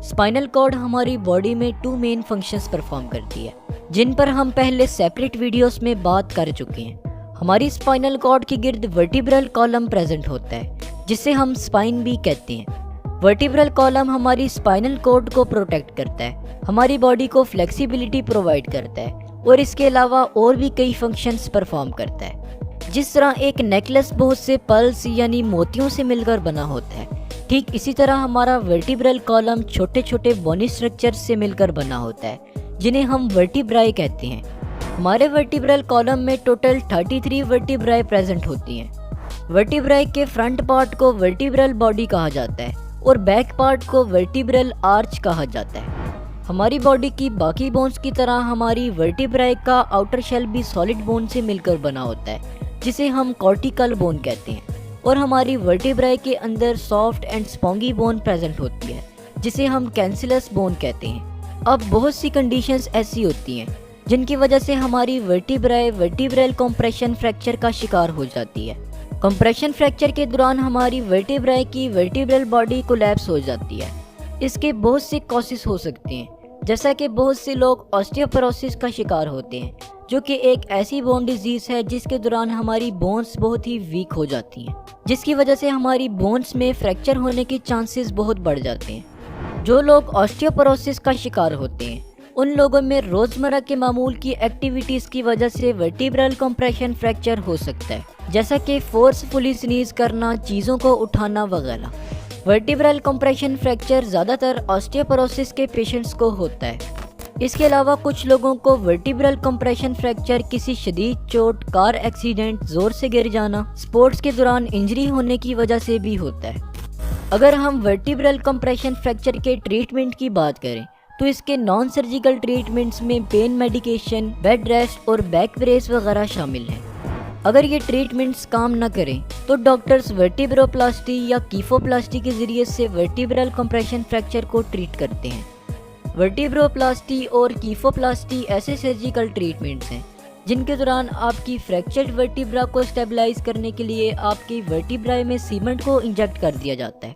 Spinal cord हमारी body में 2 main functions perform करती है, जिन पर हम पहले सेपरेट वीडियोस में बात कर चुके हैं। हमारी स्पाइनल कॉर्ड के गिर्द वर्टिब्रल कॉलम प्रेजेंट होता है, जिसे हम स्पाइन भी कहते हैं। वर्टिब्रल कॉलम हमारी स्पाइनल कॉर्ड को प्रोटेक्ट करता है, हमारी बॉडी को फ्लेक्सिबिलिटी प्रोवाइड करता है और इसके अलावा और भी कई फंक्शंस परफॉर्म करता है। जिस तरह एक नेकलेस बहुत से पल्स यानी मोतियों से मिलकर बना होता है, ठीक इसी तरह हमारा वर्टिब्रल कॉलम छोटे छोटे बोनी स्ट्रक्चर्स से मिलकर बना होता है, जिन्हें हम वर्टिब्राई कहते हैं। हमारे वर्टिब्रल कॉलम में टोटल 33 वर्टिब्राई प्रेजेंट होती हैं। वर्टिब्राई के फ्रंट पार्ट को वर्टिब्रल बॉडी कहा जाता है और बैक पार्ट को वर्टिब्रल आर्च कहा जाता है। हमारी बॉडी की बाकी बोन्स की तरह हमारी वर्टिब्राई का आउटर शेल भी सॉलिड बोन से मिलकर बना होता है, जिसे हम कॉर्टिकल बोन कहते हैं। और हमारी वर्टिब्राई के अंदर सॉफ्ट एंड स्पॉन्गी बोन प्रेजेंट होती है, जिसे हम कैंसिलस बोन कहते हैं। अब बहुत सी कंडीशंस ऐसी होती हैं जिनकी वजह से हमारी वर्टिब्राई वर्टिब्रल कंप्रेशन फ्रैक्चर का शिकार हो जाती है। कंप्रेशन फ्रैक्चर के दौरान हमारी वर्टिब्राई की वर्टिब्रल बॉडी कोलैप्स हो जाती है। इसके बहुत से कॉजेस हो सकते हैं, जैसा कि बहुत से लोग ऑस्टियोपोरोसिस का शिकार होते हैं, जो कि एक ऐसी बोन डिजीज है जिसके दौरान हमारी बोन्स बहुत ही वीक हो जाती हैं, जिसकी वजह से हमारी बोन्स में फ्रैक्चर होने के चांसेस बहुत बढ़ जाते हैं। जो लोग ऑस्टियोपोरोसिस का शिकार होते हैं, उन लोगों में रोजमर्रा के मामूल की एक्टिविटीज की वजह से वर्टिब्रल कंप्रेशन फ्रैक्चर हो सकता है, जैसा कि फोर्सफुली स्नीज करना, चीज़ों को उठाना वगैरह। वर्टिब्रल कंप्रेशन फ्रैक्चर ज़्यादातर ऑस्टियोपोरोसिस के पेशेंट्स को होता है। इसके अलावा कुछ लोगों को वर्टिब्रल कंप्रेशन फ्रैक्चर किसी शदीद चोट, कार एक्सीडेंट, जोर से गिर जाना, स्पोर्ट्स के दौरान इंजरी होने की वजह से भी होता है। अगर हम वर्टिब्रल कंप्रेशन फ्रैक्चर के ट्रीटमेंट की बात करें तो इसके नॉन सर्जिकल ट्रीटमेंट्स में पेन मेडिकेशन, बेड रेस्ट और बैक ब्रेस वगैरह शामिल हैं। अगर ये ट्रीटमेंट्स काम न करें तो डॉक्टर्स वर्टिब्रोप्लास्टी या कीफोप्लास्टी के ज़रिए से वर्टिब्रल कंप्रेशन फ्रैक्चर को ट्रीट करते हैं। वर्टिब्रोप्लास्टी और कीफोप्लास्टी ऐसे सर्जिकल ट्रीटमेंट्स हैं जिनके दौरान आपकी फ्रैक्चर्ड वर्टिब्रा को स्टेबलाइज करने के लिए आपकी वर्टिब्राई में सीमेंट को इंजेक्ट कर दिया जाता है।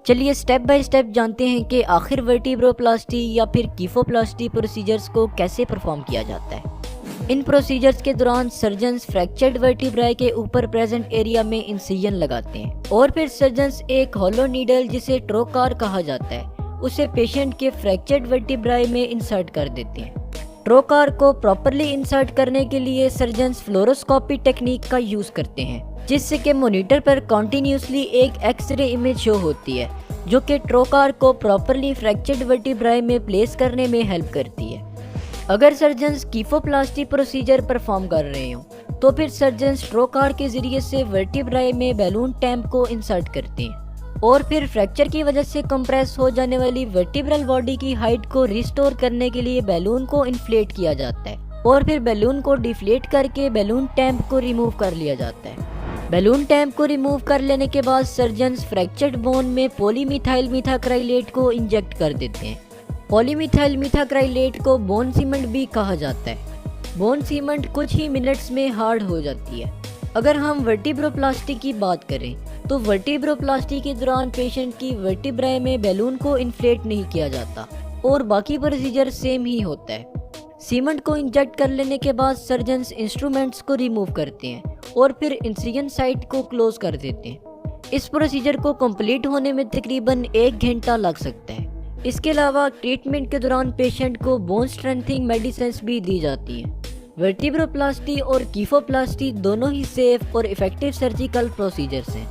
चलिए स्टेप बाय स्टेप जानते हैं कि आखिर वर्टिब्रोप्लास्टी या फिर कीफोप्लास्टी प्रोसीजर्स को कैसे परफॉर्म किया जाता है। इन प्रोसीजर्स के दौरान सर्जन्स फ्रैक्चर्ड वर्टिब्राई के ऊपर प्रेजेंट एरिया में इंसिजन लगाते हैं और फिर सर्जन्स एक हॉलो नीडल, जिसे ट्रोकार कहा जाता है, उसे पेशेंट के फ्रैक्चर्ड वर्टिब्राई में इंसर्ट कर देते हैं। ट्रोकार को प्रॉपरली इंसर्ट करने के लिए सर्जन्स फ्लोरोस्कोपी टेक्निक का यूज करते हैं, जिससे कि मॉनिटर पर कॉन्टिन्यूसली एक एक्सरे इमेज शो होती है, जो कि ट्रोकार को प्रॉपरली फ्रैक्चर्ड वर्टिब्राई में प्लेस करने में हेल्प करती है। अगर सर्जन्स कीफोप्लास्टी प्रोसीजर परफॉर्म कर रहे हो तो फिर सर्जन्स ट्रोकार के जरिए से वर्टिब्राई में बैलून टैंप को इंसर्ट करते हैं और फिर फ्रैक्चर की वजह से कंप्रेस हो जाने वाली वर्टिब्रल बॉडी की हाइट को रिस्टोर करने के लिए बैलून को इन्फ्लेट किया जाता है और फिर बैलून को डिफ्लेट करके बैलून टैंप को रिमूव कर लिया जाता है। बैलून टैंप को रिमूव कर लेने के बाद सर्जन्स फ्रैक्चर्ड बोन में पॉलीमिथाइल मीथाक्राइलेट को इंजेक्ट कर देते हैं। पॉलीमिथाइल मीथाक्राइलेट को बोन सीमेंट भी कहा जाता है। बोन सीमेंट कुछ ही मिनट्स में हार्ड हो जाती है। अगर हम वर्टिब्रोप्लास्टी की बात करें तो वर्टिब्रोप्लास्टी के दौरान पेशेंट की वर्टिब्राई में बैलून को इन्फ्लेट नहीं किया जाता और बाकी प्रोसीजर सेम ही होता है। सीमेंट को इंजेक्ट कर लेने के बाद सर्जन्स इंस्ट्रूमेंट्स को रिमूव करते हैं और फिर इंसिजन साइट को क्लोज कर देते हैं। इस प्रोसीजर को कंप्लीट होने में तकरीबन 1 घंटा लग सकता है। इसके अलावा ट्रीटमेंट के दौरान पेशेंट को बोन स्ट्रेंथनिंग मेडिसिन भी दी जाती है। वर्टिब्रोप्लास्टी और कीफोप्लास्टी दोनों ही सेफ और इफेक्टिव सर्जिकल प्रोसीजर्स हैं।